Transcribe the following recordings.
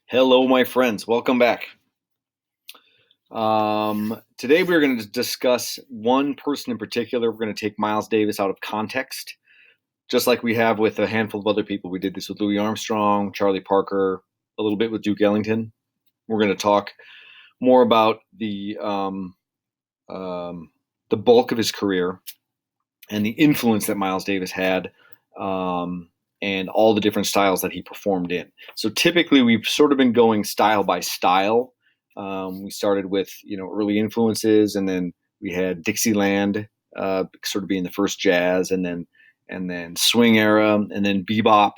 Hello, my friends. Welcome back. Today we're going to discuss one person in particular. We're going to take Miles Davis out of context, just like we have with a handful of other people. We did this with Louis Armstrong, Charlie Parker, a little bit with Duke Ellington. We're going to talk more about the bulk of his career and the influence that Miles Davis had, and all the different styles that he performed in. So typically, we've sort of been going style by style. We started with early influences, and then we had Dixieland, sort of being the first jazz, and then swing era, and then bebop.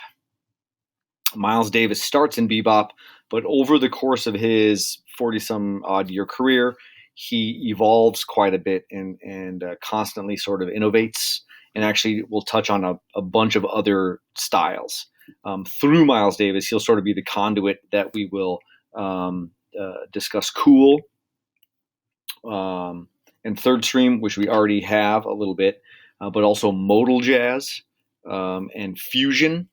Miles Davis starts in bebop, but over the course of his 40 some odd year career, he evolves quite a bit and constantly sort of innovates. And actually, we'll touch on a bunch of other styles. Through Miles Davis, he'll sort of be the conduit that we will discuss cool and third stream, which we already have a little bit, but also modal jazz and fusion.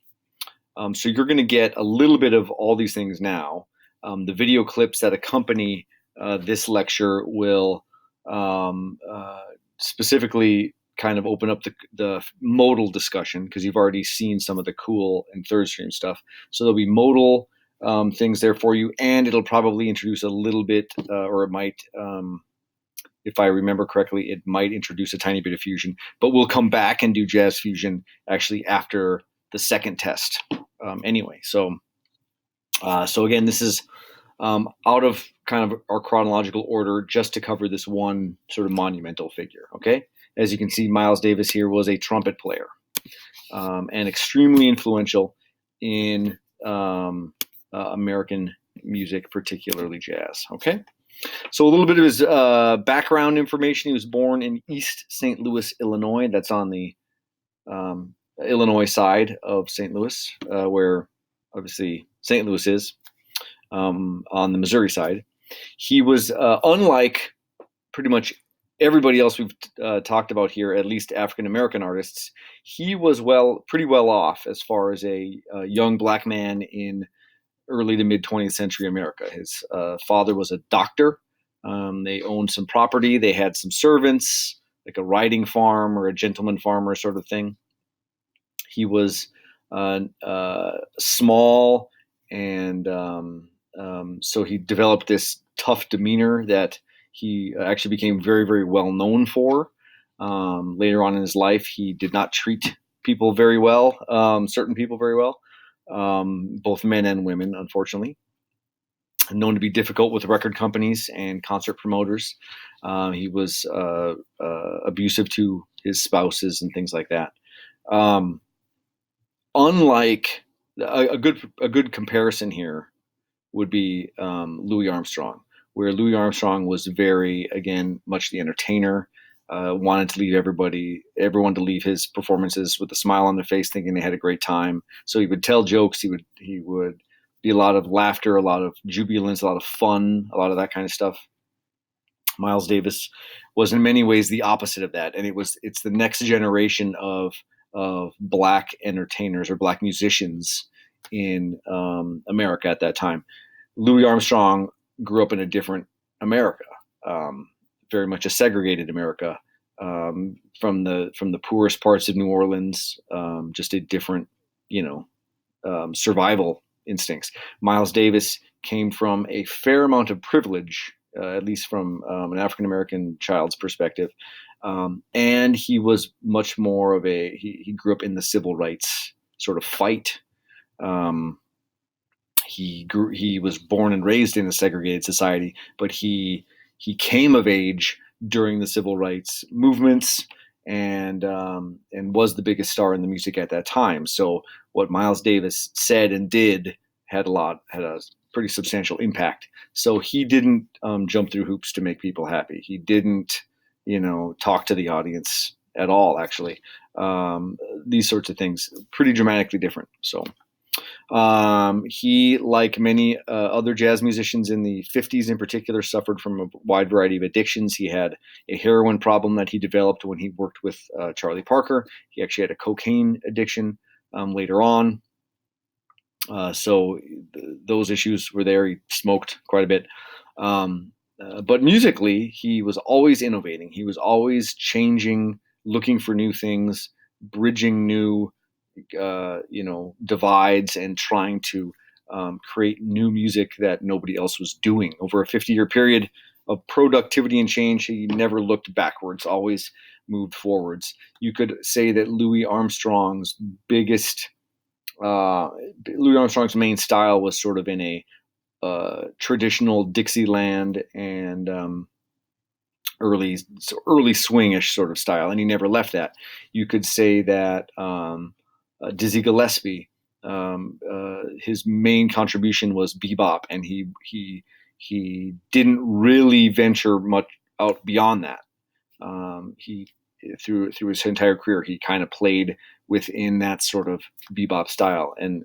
So you're going to get a little bit of all these things now. The video clips that accompany this lecture will specifically kind of open up the modal discussion, because you've already seen some of the cool and third stream stuff. So there'll be modal things there for you, and it'll probably introduce a little bit, or it might, if I remember correctly, it might introduce a tiny bit of fusion. But we'll come back and do jazz fusion actually after the second test. Anyway, so again, this is out of kind of our chronological order, just to cover this one sort of monumental figure. Okay, as you can see, Miles Davis here was a trumpet player, and extremely influential in American music, particularly jazz. Okay, so a little bit of his background information. He was born in East St. Louis, Illinois. That's on the Illinois side of St. Louis, where obviously St. Louis is, on the Missouri side. He was, unlike pretty much everybody else we've talked about here, at least African American artists, he was pretty well off as far as a young black man in early to mid 20th century America. His father was a doctor. They owned some property. They had some servants, like a riding farm or a gentleman farmer sort of thing. He was small, and so he developed this tough demeanor that he actually became very, very well known for. Later on in his life, he did not treat people very well, certain people very well, both men and women, unfortunately. Known to be difficult with record companies and concert promoters. He was abusive to his spouses and things like that. Unlike a good comparison here would be Louis Armstrong, where Louis Armstrong was very, again, much the entertainer. Wanted to leave everyone to leave his performances with a smile on their face, thinking they had a great time. So he would tell jokes. He would be a lot of laughter, a lot of jubilance, a lot of fun, a lot of that kind of stuff. Miles Davis was in many ways the opposite of that, and it's the next generation of black entertainers or black musicians in America at that time. Louis Armstrong grew up in a different America, very much a segregated America, from the poorest parts of New Orleans, just a different, survival instincts. Miles Davis came from a fair amount of privilege, at least from an African American child's perspective. And he was much more of he grew up in the civil rights sort of fight. He was born and raised in a segregated society, but he came of age during the civil rights movements, and was the biggest star in the music at that time. So what Miles Davis said and did had a pretty substantial impact. So he didn't jump through hoops to make people happy. He didn't talk to the audience at all, actually. These sorts of things, pretty dramatically different. So he, like many other jazz musicians in the 50s in particular, suffered from a wide variety of addictions. He had a heroin problem that he developed when he worked with Charlie Parker. He actually had a cocaine addiction later on. So those issues were there. He smoked quite a bit. But musically, he was always innovating. He was always changing, looking for new things, bridging new, divides, and trying to create new music that nobody else was doing. Over a 50-year period of productivity and change, he never looked backwards, always moved forwards. You could say that biggest Louis Armstrong's main style was sort of in a traditional Dixieland and early swingish sort of style, and he never left that. You could say that Dizzy Gillespie, his main contribution was bebop, and he didn't really venture much out beyond that. He through his entire career, he kind of played within that sort of bebop style, and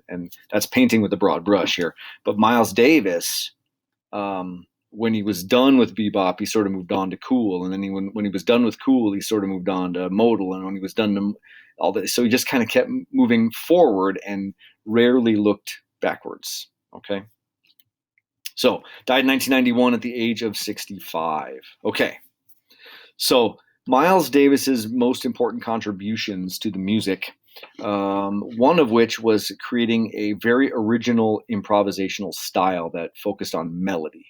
that's painting with a broad brush here. But Miles Davis, when he was done with bebop, he sort of moved on to cool, and then when he was done with cool, he sort of moved on to modal, and when he was done to all that, so he just kind of kept moving forward and rarely looked backwards. Okay. So died in 1991 at the age of 65. Okay. So Miles Davis's most important contributions to the music, one of which was creating a very original improvisational style that focused on melody.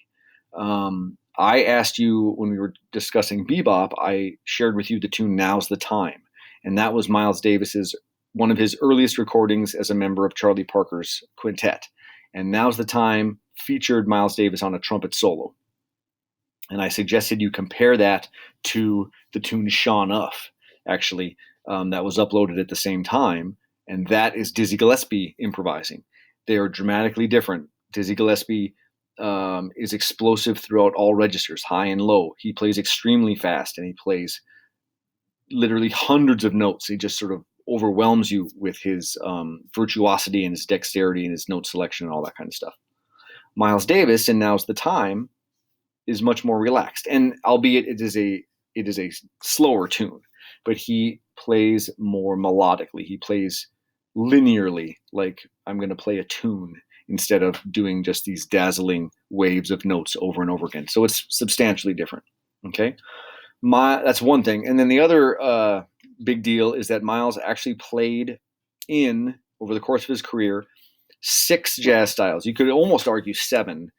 I asked you when we were discussing bebop, I shared with you the tune "Now's the Time," and that was Miles Davis's one of his earliest recordings as a member of Charlie Parker's quintet. And "Now's the Time" featured Miles Davis on a trumpet solo. And I suggested you compare that to the tune "Shaun Uff," actually, that was uploaded at the same time, and that is Dizzy Gillespie improvising. They are dramatically different. Dizzy Gillespie is explosive throughout all registers, high and low. He plays extremely fast, and he plays literally hundreds of notes. He just sort of overwhelms you with his virtuosity and his dexterity and his note selection and all that kind of stuff. Miles Davis, and "Now's the Time," is much more relaxed, and albeit it is a slower tune, but he plays more melodically. He plays linearly, like I'm going to play a tune instead of doing just these dazzling waves of notes over and over again. So it's substantially different. Okay, that's one thing, and then the other big deal is that Miles actually played in over the course of his career 6 jazz styles. You could almost argue 7.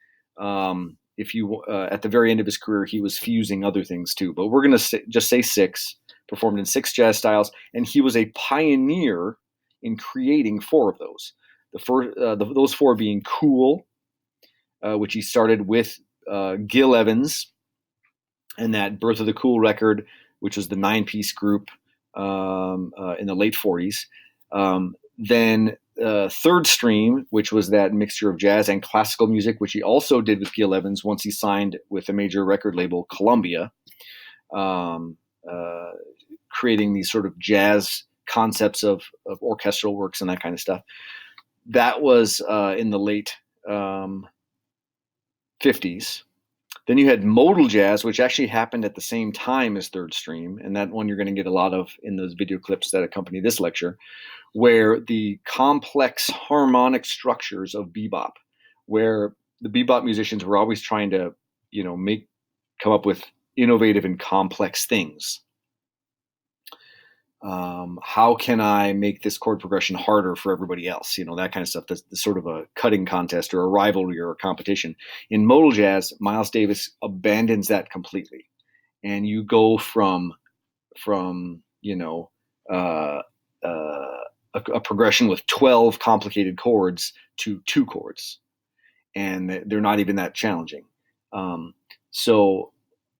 If you at the very end of his career, he was fusing other things too, but we're going to just say 6. Performed in 6 jazz styles, and he was a pioneer in creating 4 of those. Those 4 being cool, which he started with Gil Evans and that Birth of the Cool record, which was the 9-piece group in the late 40s. Then Third Stream, which was that mixture of jazz and classical music, which he also did with Gil Evans once he signed with a major record label, Columbia, creating these sort of jazz concepts of orchestral works and that kind of stuff. That was in the late 50s. Then you had modal jazz, which actually happened at the same time as Third Stream, and that one you're going to get a lot of in those video clips that accompany this lecture, where the complex harmonic structures of bebop, where the bebop musicians were always trying to, come up with innovative and complex things. How can I make this chord progression harder for everybody else? That kind of stuff. That's sort of a cutting contest or a rivalry or a competition. In modal jazz, Miles Davis abandons that completely, and you go from a progression with 12 complicated chords to 2 chords, and they're not even that challenging. So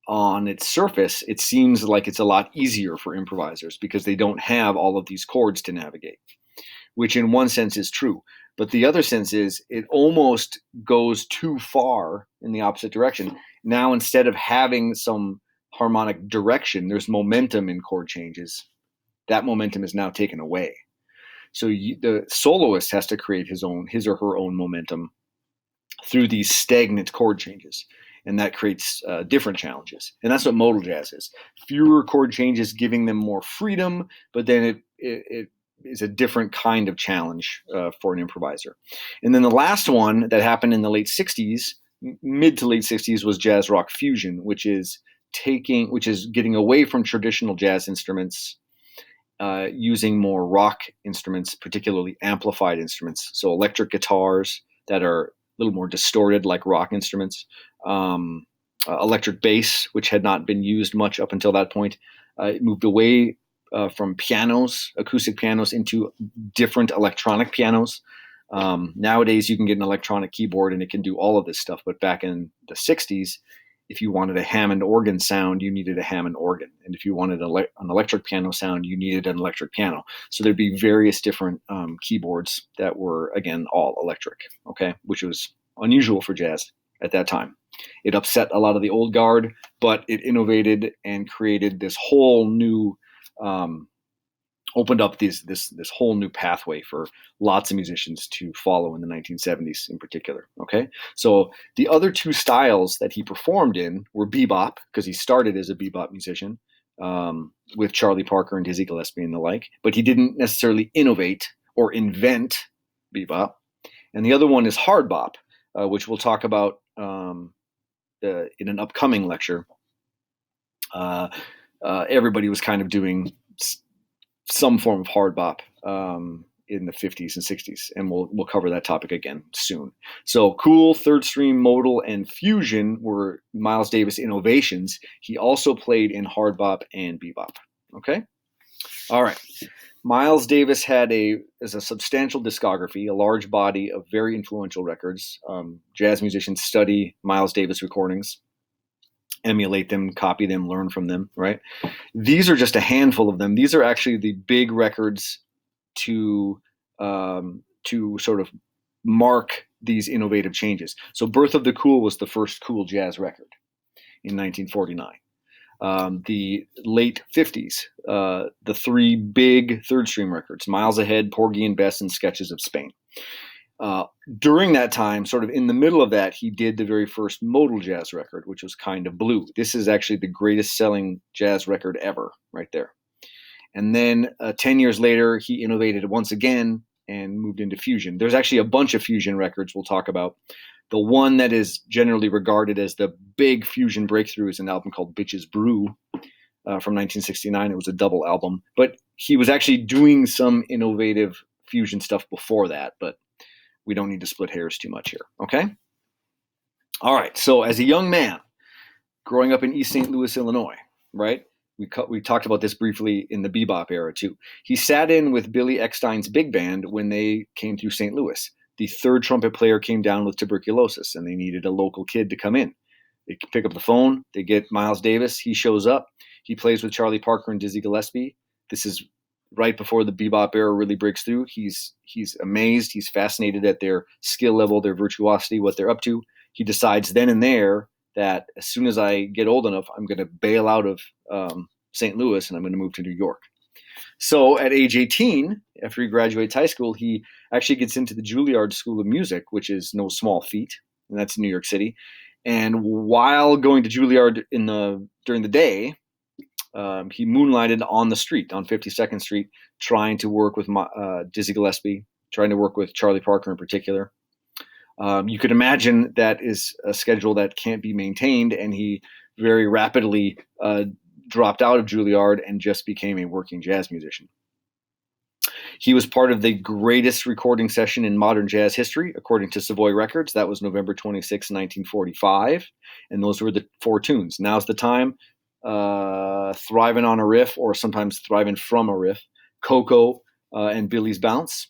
on its surface, it seems like it's a lot easier for improvisers because they don't have all of these chords to navigate, which in one sense is true. But the other sense is it almost goes too far in the opposite direction. Now, instead of having some harmonic direction, there's momentum in chord changes. That momentum is now taken away. So the soloist has to create his or her own momentum through these stagnant chord changes. And that creates different challenges. And that's what modal jazz is. Fewer chord changes, giving them more freedom, but then it is a different kind of challenge for an improviser. And then the last one that happened in the late 60s, mid to late 60s, was jazz rock fusion, which is getting away from traditional jazz instruments, using more rock instruments, particularly amplified instruments. So electric guitars that are a little more distorted like rock instruments, electric bass, which had not been used much up until that point. It moved away from pianos, acoustic pianos, into different electronic pianos. Nowadays, you can get an electronic keyboard and it can do all of this stuff. But back in the 60s, if you wanted a Hammond organ sound, you needed a Hammond organ. And if you wanted an electric piano sound, you needed an electric piano. So there'd be various different keyboards that were, again, all electric, okay, which was unusual for jazz at that time. It upset a lot of the old guard, but it innovated and created this whole new opened up this whole new pathway for lots of musicians to follow in the 1970s in particular. Okay, so the other two styles that he performed in were bebop, because he started as a bebop musician with Charlie Parker and Dizzy Gillespie and the like, but he didn't necessarily innovate or invent bebop. And the other one is hard bop, which we'll talk about in an upcoming lecture. Everybody was kind of doing some form of hard bop in the 50s and 60s, and we'll cover that topic again soon. So cool, third stream, modal, and fusion were Miles Davis innovations. He also played in hard bop and bebop. Okay, all right. Miles Davis had a substantial discography, a large body of very influential records. Jazz musicians study Miles Davis recordings, emulate them, copy them, learn from them, right? These are just a handful of them. These are actually the big records to sort of mark these innovative changes. So Birth of the Cool was the first cool jazz record in 1949. The late 50s, the three big third stream records, Miles Ahead, Porgy and Bess, and Sketches of Spain. During that time, sort of in the middle of that, he did the very first modal jazz record, which was Kind of Blue. This is actually the greatest selling jazz record ever, right there. And then 10 years later, he innovated once again and moved into fusion. There's actually a bunch of fusion records we'll talk about. The one that is generally regarded as the big fusion breakthrough is an album called Bitches Brew from 1969. It was a double album. But he was actually doing some innovative fusion stuff before that, but we don't need to split hairs too much here, okay? All right, so as a young man, growing up in East St. Louis, Illinois, right? We talked about this briefly in the bebop era too. He sat in with Billy Eckstine's big band when they came through St. Louis. The third trumpet player came down with tuberculosis, and they needed a local kid to come in. They pick up the phone. They get Miles Davis. He shows up. He plays with Charlie Parker and Dizzy Gillespie. This is right before the bebop era really breaks through. He's amazed. He's fascinated at their skill level, their virtuosity, what they're up to. He decides then and there that as soon as I get old enough, I'm going to bail out of St. Louis and I'm going to move to New York. So at age 18, after he graduates high school, he actually gets into the Juilliard School of Music, which is no small feat, and that's in New York City. And while going to Juilliard during the day, he moonlighted on the street, on 52nd Street, trying to work with Dizzy Gillespie, trying to work with Charlie Parker in particular. You could imagine that is a schedule that can't be maintained, and he very rapidly dropped out of Juilliard and just became a working jazz musician. He was part of the greatest recording session in modern jazz history, according to Savoy Records. That was November 26, 1945, and those were the 4 tunes. Now's the Time, Thriving on a Riff, or sometimes Thriving from a Riff, Coco, and Billy's Bounce.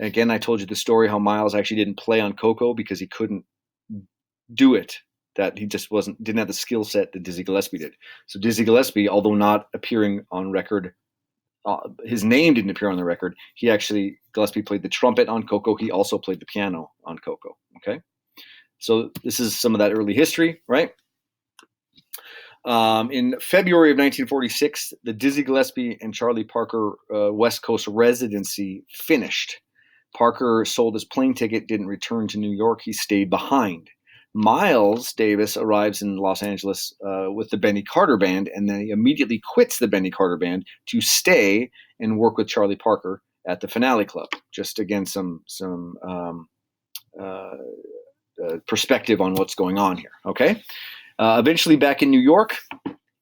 Again, I told you the story how Miles actually didn't play on Coco because he couldn't do it. That he just didn't have the skill set that Dizzy Gillespie did. So Dizzy Gillespie, although not appearing on record, his name didn't appear on the record. Gillespie played the trumpet on Coco. He also played the piano on Coco. Okay, so this is some of that early history, right? In February of 1946, the Dizzy Gillespie and Charlie Parker West Coast residency finished. Parker sold his plane ticket, didn't return to New York. He stayed behind. Miles Davis arrives in Los Angeles with the Benny Carter Band, and then he immediately quits the Benny Carter Band to stay and work with Charlie Parker at the Finale Club. Just again, some perspective on what's going on here. Okay. Eventually, back in New York,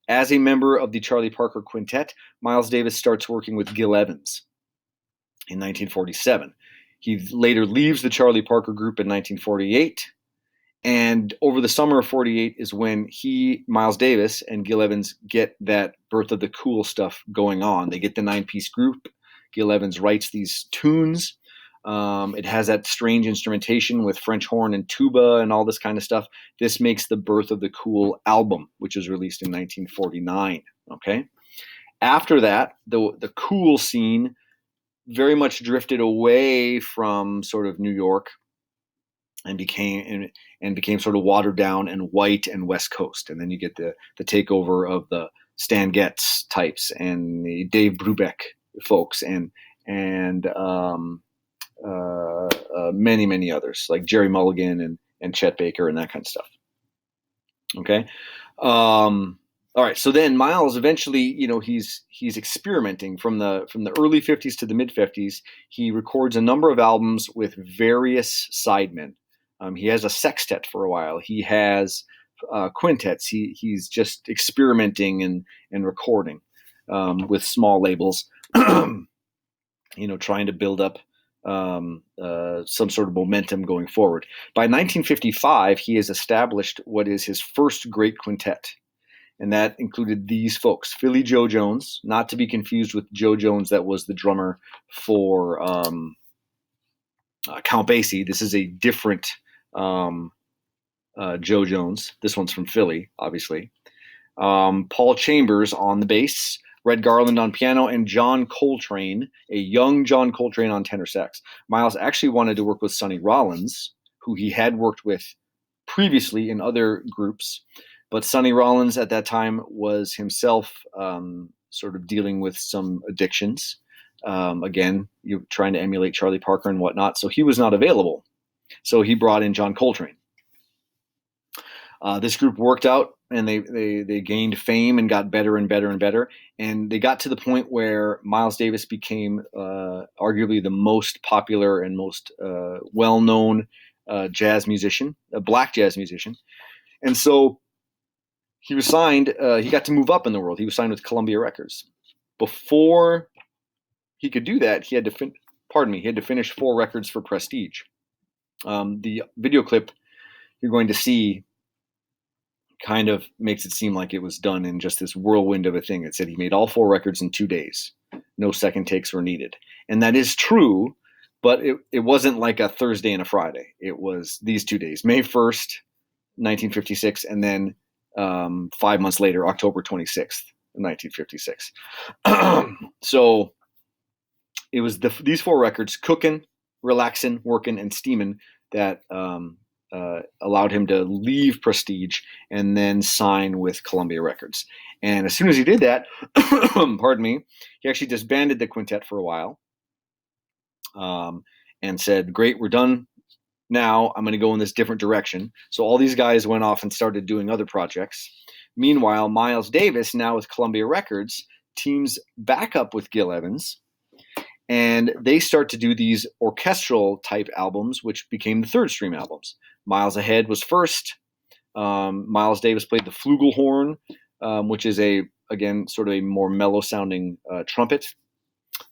as a member of the Charlie Parker Quintet, Miles Davis starts working with Gil Evans in 1947. He later leaves the Charlie Parker Group in 1948. And over the summer of 48 is when Miles Davis, and Gil Evans get that Birth of the Cool stuff going on. They get the 9-piece group. Gil Evans writes these tunes. It has that strange instrumentation with French horn and tuba and all this kind of stuff. This makes the Birth of the Cool album, which was released in 1949. Okay. After that, the cool scene very much drifted away from sort of New York and became sort of watered down and white and West Coast. And then you get the takeover of the Stan Getz types and the Dave Brubeck folks and many, many others like Jerry Mulligan and Chet Baker and that kind of stuff. Okay. All right. So then Miles eventually, he's experimenting from the early 50s to the mid 50s. He records a number of albums with various sidemen. He has a sextet for a while. He has quintets. He's just experimenting and recording with small labels, trying to build up some sort of momentum going forward. By 1955, he has established what is his first great quintet. And that included these folks: Philly Joe Jones, not to be confused with Joe Jones that was the drummer for Count Basie. This is a different Joe Jones. This one's from Philly, obviously. Paul Chambers on the bass, Red Garland on piano, and John Coltrane, a young John Coltrane on tenor sax. Miles actually wanted to work with Sonny Rollins, who he had worked with previously in other groups, but Sonny Rollins at that time was himself sort of dealing with some addictions. Again, you're trying to emulate Charlie Parker and whatnot, so he was not available. So he brought in John Coltrane. This group worked out, and they gained fame and got better and better and better. And they got to the point where Miles Davis became arguably the most popular and most well-known jazz musician, a black jazz musician. And so he was signed. He got to move up in the world. He was signed with Columbia Records. Before he could do that, he had to finish 4 records for Prestige. The video clip you're going to see kind of makes it seem like it was done in just this whirlwind of a thing. It said he made all 4 records in 2 days. No second takes were needed. And that is true, but it wasn't like a Thursday and a Friday. It was these 2 days, May 1st, 1956, and then 5 months later, October 26th, 1956. So it was these 4 records, Cookin', Relaxin', Workin', and Steamin', that allowed him to leave Prestige and then sign with Columbia Records. And as soon as he did that, pardon me, he actually disbanded the quintet for a while and said, great, we're done now. I'm going to go in this different direction. So all these guys went off and started doing other projects. Meanwhile, Miles Davis, now with Columbia Records, teams back up with Gil Evans, and they start to do these orchestral type albums, which became the Third Stream albums. Miles Ahead was first. Miles Davis played the flugelhorn, which is again, sort of a more mellow sounding trumpet.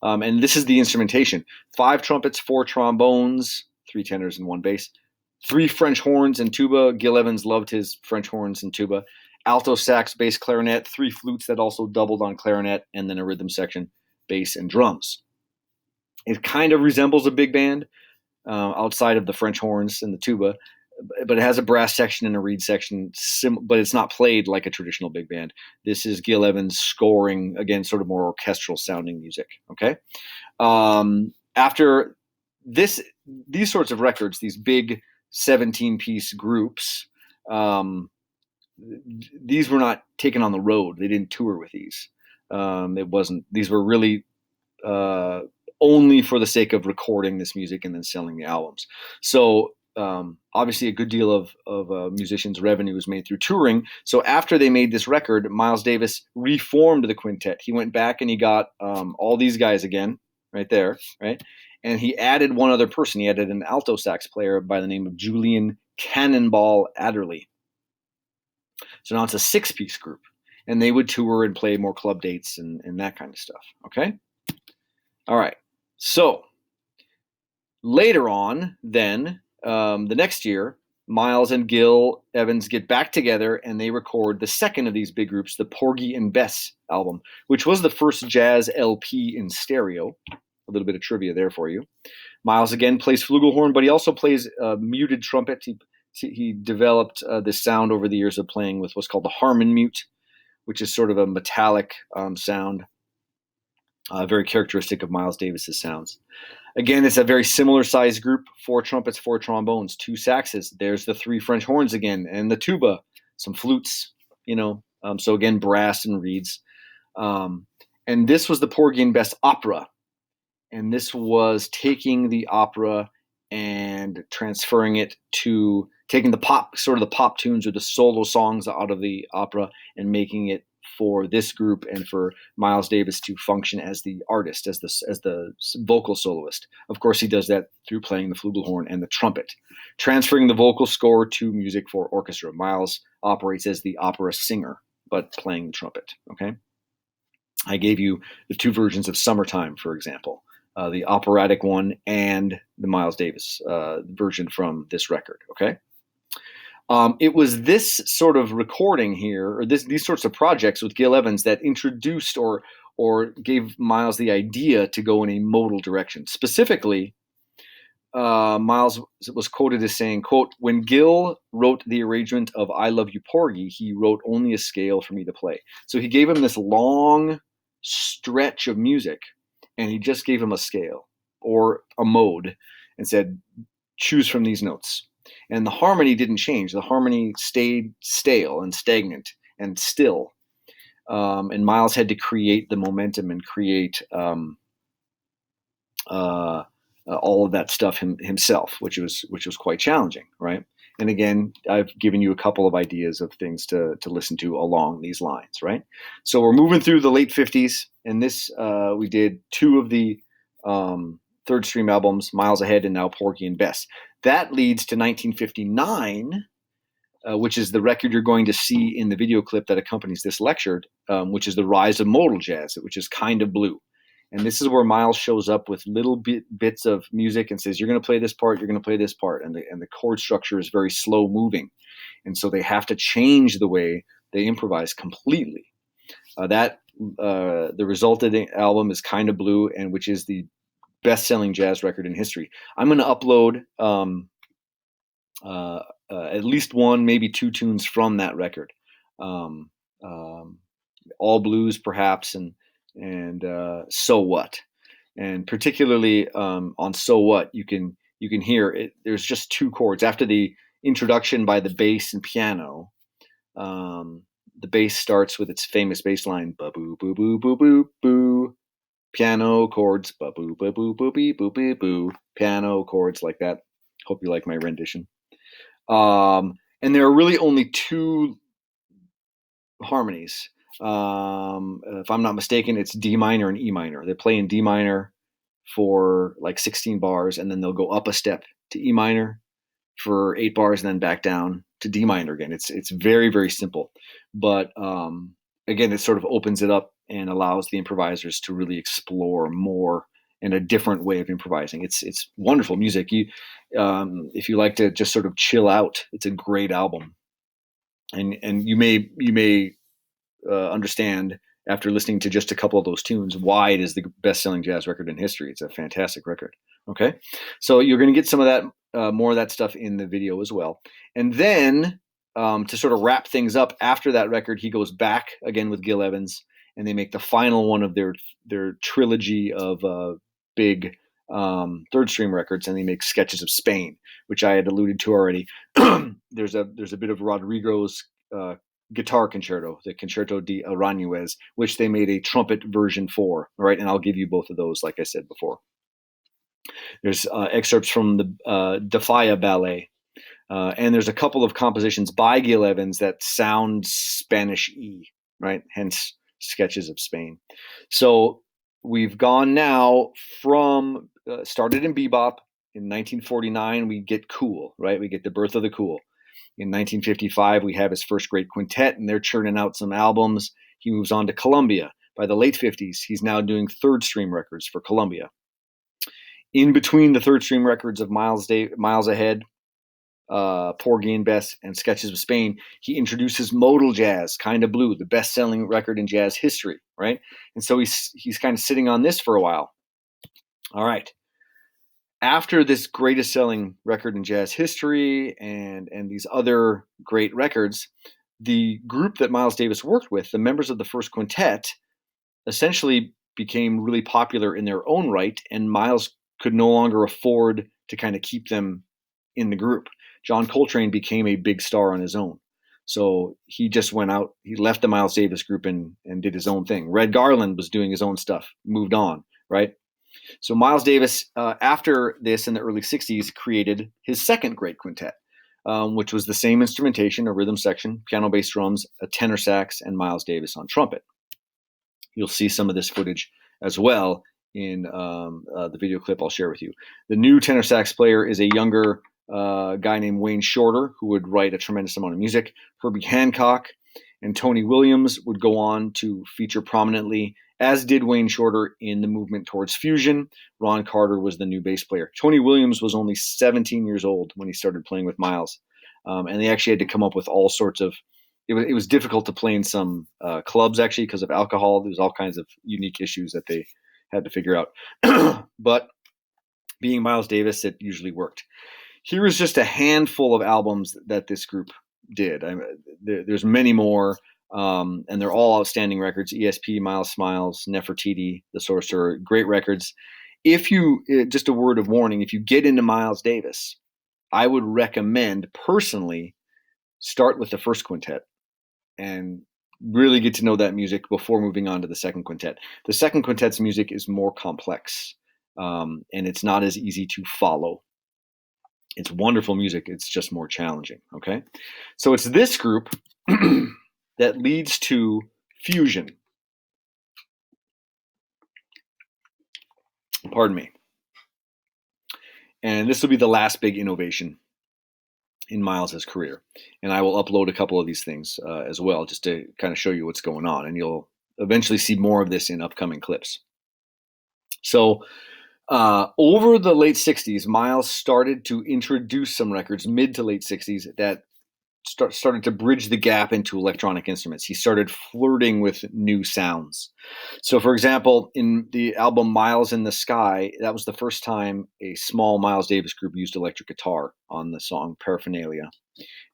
And this is the instrumentation: 5 trumpets, 4 trombones, 3 tenors and 1 bass, 3 French horns and tuba. Gil Evans loved his French horns and tuba. Alto sax, bass, clarinet, 3 flutes that also doubled on clarinet, and then a rhythm section, bass, and drums. It kind of resembles a big band outside of the French horns and the tuba, but it has a brass section and a reed section, but it's not played like a traditional big band. This is Gil Evans scoring, again, sort of more orchestral sounding music. Okay. After these sorts of records, these big 17-piece groups, these were not taken on the road. They didn't tour with these. These were really only for the sake of recording this music and then selling the albums. So obviously a good deal of musicians' revenue was made through touring. So after they made this record, Miles Davis reformed the quintet. He went back and he got all these guys again, right there, right? And he added one other person. He added an alto sax player by the name of Julian Cannonball Adderley. So now it's a 6-piece group, and they would tour and play more club dates and that kind of stuff. Okay. All right. So later on, then the next year, Miles and Gil Evans get back together and they record the second of these big groups, the Porgy and Bess album, which was the first jazz LP in stereo. A little bit of trivia there for you. Miles again plays flugelhorn, but he also plays muted trumpet. He developed this sound over the years of playing with what's called the Harmon mute, which is sort of a metallic sound, very characteristic of Miles Davis's sounds. Again, it's a very similar sized group: 4 trumpets, 4 trombones, 2 saxes. There's the 3 French horns again, and the tuba, some flutes, so again, brass and reeds. And this was the Porgy and Bess opera. And this was taking the opera and transferring it to taking the pop tunes or the solo songs out of the opera and making it for this group and for Miles Davis to function as the artist, as the vocal soloist. Of course, he does that through playing the flugelhorn and the trumpet, transferring the vocal score to music for orchestra. Miles operates as the opera singer, but playing the trumpet. Okay, I gave you the 2 versions of Summertime, for example, the operatic one and the Miles Davis version from this record. Okay. It was this sort of recording here, or these sorts of projects with Gil Evans that introduced or gave Miles the idea to go in a modal direction. Specifically, Miles was quoted as saying, quote, "When Gil wrote the arrangement of I Love You Porgy, he wrote only a scale for me to play." So he gave him this long stretch of music, and he just gave him a scale or a mode and said, choose from these notes. And the harmony didn't change. The harmony stayed stale and stagnant and still. And Miles had to create the momentum and create all of that stuff himself, which was quite challenging, right? And again, I've given you a couple of ideas of things to listen to along these lines, right? So we're moving through the late 50s, and this we did 2 of the Third Stream albums, Miles Ahead and now Porgy and Bess. That leads to 1959, which is the record you're going to see in the video clip that accompanies this lecture, which is The Rise of Modal Jazz, which is Kind of Blue. And this is where Miles shows up with little bits of music and says, you're going to play this part, you're going to play this part. And the chord structure is very slow moving. And so they have to change the way they improvise completely. The resulting album is Kind of Blue, and which is the best-selling jazz record in history. I'm going to upload at least 1, maybe 2 tunes from that record. All Blues, perhaps, and So What. And particularly on So What, you can hear it. There's just 2 chords. After the introduction by the bass and piano, the bass starts with its famous bass line, ba-boo, boo, boo, boo, boo, boo. Piano chords, ba-boo, ba-boo, boo-bee, boo-bee, boo. Piano chords like that. Hope you like my rendition. And there are really only 2 harmonies. If I'm not mistaken, it's D minor and E minor. They play in D minor for like 16 bars, and then they'll go up a step to E minor for 8 bars, and then back down to D minor again. It's very, very simple. But again, it sort of opens it up and allows the improvisers to really explore more in a different way of improvising. It's wonderful music. If you like to just sort of chill out, it's a great album. And you may understand after listening to just a couple of those tunes why it is the best-selling jazz record in history. It's a fantastic record. Okay, so you're going to get some of that, more of that stuff in the video as well. And then to sort of wrap things up, after that record, he goes back again with Gil Evans, and they make the final one of their trilogy of big Third Stream records, and they make Sketches of Spain, which I had alluded to already. There's a bit of Rodrigo's guitar concerto, the Concerto de Aranjuez, which they made a trumpet version for, right? And I'll give you both of those, like I said before. There's excerpts from the Defia Ballet, and there's a couple of compositions by Gil Evans that sound Spanish-y, right? Hence Sketches of Spain. So we've gone now from started in bebop. In 1949, we get Cool, right? We get the birth of the Cool. In 1955, we have his first great quintet, and they're churning out some albums. He moves on to Columbia. By the late 50s, he's now doing third stream records for Columbia. In between the third stream records of Miles Ahead, Porgy and Bess, and Sketches of Spain, he introduces modal jazz, Kinda Blue, the best-selling record in jazz history, right? And so he's kind of sitting on this for a while. All right. After this greatest selling record in jazz history and these other great records, the group that Miles Davis worked with, the members of the first quintet, essentially became really popular in their own right, and Miles could no longer afford to kind of keep them in the group. John Coltrane became a big star on his own. So he just went out, he left the Miles Davis group and did his own thing. Red Garland was doing his own stuff, moved on, right? So Miles Davis, after this in the early 60s, created his second great quintet, which was the same instrumentation, a rhythm section, piano, bass, drums, a tenor sax, and Miles Davis on trumpet. You'll see some of this footage as well in the video clip I'll share with you. The new tenor sax player is a younger guy named Wayne Shorter, who would write a tremendous amount of music. Herbie Hancock and Tony Williams would go on to feature prominently, as did Wayne Shorter, in the movement towards fusion. Ron Carter was the new bass player. Tony Williams was only 17 years old when he started playing with Miles, and they actually had to come up with all sorts of. It was difficult to play in some clubs, actually, because of alcohol. There was all kinds of unique issues that they had to figure out. But being Miles Davis, it usually worked. Here is just a handful of albums that this group did. There's many more, and they're all outstanding records. ESP, Miles Smiles, Nefertiti, The Sorcerer, great records. If you, just a word of warning, if you get into Miles Davis, I would recommend personally start with the first quintet and really get to know that music before moving on to the second quintet. The second quintet's music is more complex, and it's not as easy to follow. It's wonderful music. It's just more challenging. Okay. So it's this group that leads to fusion. Pardon me. And this will be the last big innovation in Miles's career. And I will upload a couple of these things as well, just to kind of show you what's going on. And you'll eventually see more of this in upcoming clips. So over the late 60s, Miles started to introduce some records, mid to late 60s, that started to bridge the gap into electronic instruments. He started flirting with new sounds. So, for example, in the album Miles in the Sky, that was the first time a small Miles Davis group used electric guitar on the song Paraphernalia,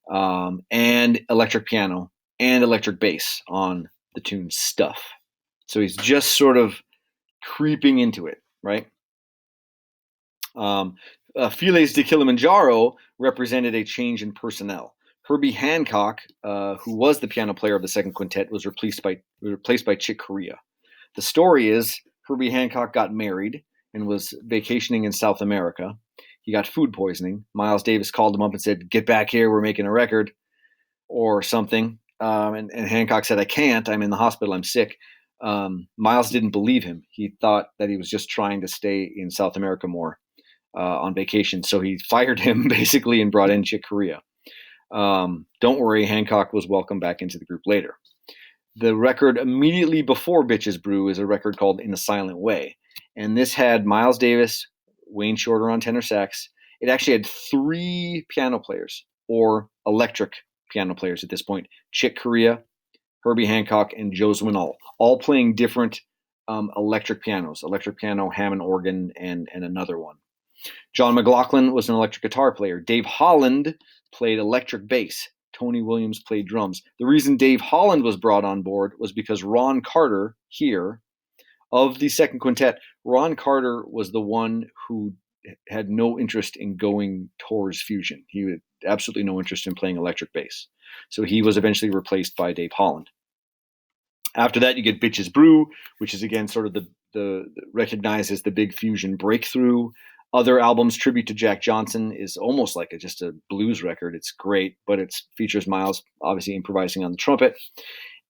and electric piano and electric bass on the tune Stuff. So he's just sort of creeping into it, right? Files de Kilimanjaro represented a change in personnel. Herbie Hancock, who was the piano player of the second quintet, was replaced by Chick Corea. The story is Herbie Hancock got married and was vacationing in South America. He got food poisoning. Miles Davis called him up and said, "Get back here, we're making a record," or something. And Hancock said, "I can't. I'm in the hospital. I'm sick." Miles didn't believe him. He thought that he was just trying to stay in South America more on vacation. So he fired him basically and brought in Chick Corea. Don't worry, Hancock was welcomed back into the group later. The record immediately before Bitches Brew is a record called In a Silent Way. And this had Miles Davis, Wayne Shorter on tenor sax. It actually had 3 piano players, or electric piano players at this point: Chick Corea, Herbie Hancock, and Joe Zwinall, all playing different electric pianos, electric piano, Hammond organ, and another one. John McLaughlin was an electric guitar player. Dave Holland played electric bass. Tony Williams played drums. The reason Dave Holland was brought on board was because Ron Carter here, of the second quintet, Ron Carter was the one who had no interest in going towards fusion. He had absolutely no interest in playing electric bass. So he was eventually replaced by Dave Holland. After that, you get Bitches Brew, which is again sort of the recognized as the big fusion breakthrough. Other albums, Tribute to Jack Johnson is almost like just a blues record. It's great, but it features Miles obviously improvising on the trumpet.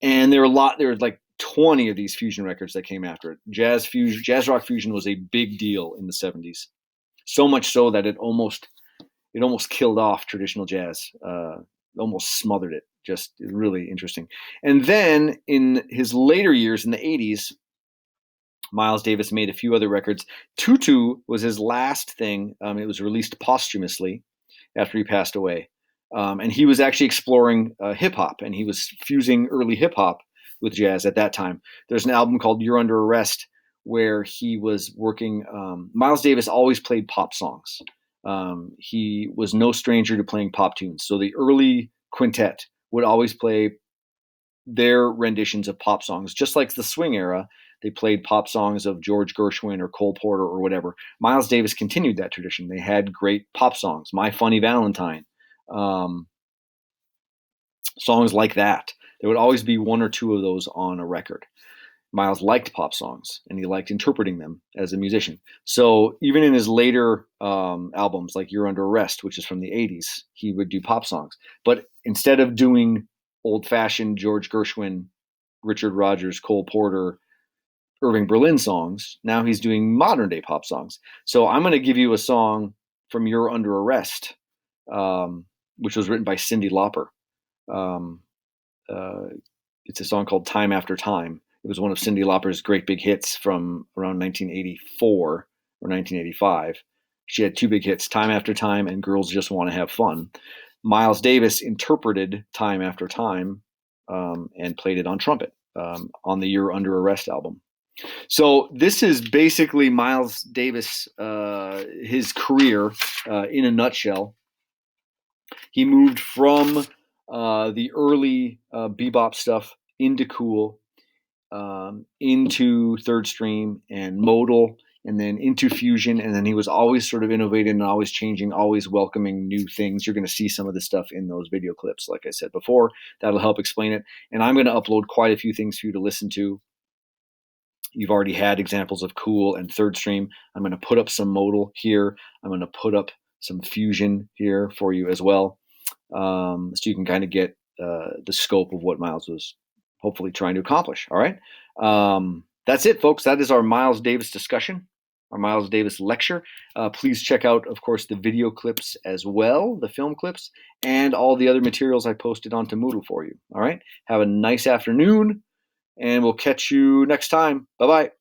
And there are like 20 of these fusion records that came after it. Jazz rock fusion was a big deal in the 70s. So much so that it almost killed off traditional jazz, almost smothered it. Just really interesting. And then in his later years in the 80s, Miles Davis made a few other records. Tutu was his last thing. It was released posthumously after he passed away. And he was actually exploring hip hop, and he was fusing early hip hop with jazz at that time. There's an album called You're Under Arrest where he was working. Miles Davis always played pop songs. He was no stranger to playing pop tunes. So the early quintet would always play their renditions of pop songs, just like the swing era. They played pop songs of George Gershwin or Cole Porter or whatever. Miles Davis continued that tradition. They had great pop songs, My Funny Valentine, songs like that. There would always be one or two of those on a record. Miles liked pop songs, and he liked interpreting them as a musician. So even in his later albums, like You're Under Arrest, which is from the 80s, he would do pop songs. But instead of doing old-fashioned George Gershwin, Richard Rodgers, Cole Porter, Irving Berlin songs, now he's doing modern-day pop songs. So I'm going to give you a song from You're Under Arrest, which was written by Cyndi Lauper. It's a song called Time After Time. It was one of Cyndi Lauper's great big hits from around 1984 or 1985. She had two big hits, Time After Time and Girls Just Want to Have Fun. Miles Davis interpreted Time After Time and played it on trumpet on the You're Under Arrest album. So this is basically Miles Davis, his career in a nutshell. He moved from the early bebop stuff into cool, into third stream and modal, and then into fusion. And then he was always sort of innovating and always changing, always welcoming new things. You're going to see some of this stuff in those video clips, like I said before. That'll help explain it. And I'm going to upload quite a few things for you to listen to. You've already had examples of cool and third stream. I'm going to put up some modal here. I'm going to put up some fusion here for you as well. So you can kind of get the scope of what Miles was hopefully trying to accomplish. All right. That's it, folks. That is our Miles Davis discussion, our Miles Davis lecture. Please check out, of course, the video clips as well, the film clips, and all the other materials I posted onto Moodle for you. All right. Have a nice afternoon, and we'll catch you next time. Bye-bye.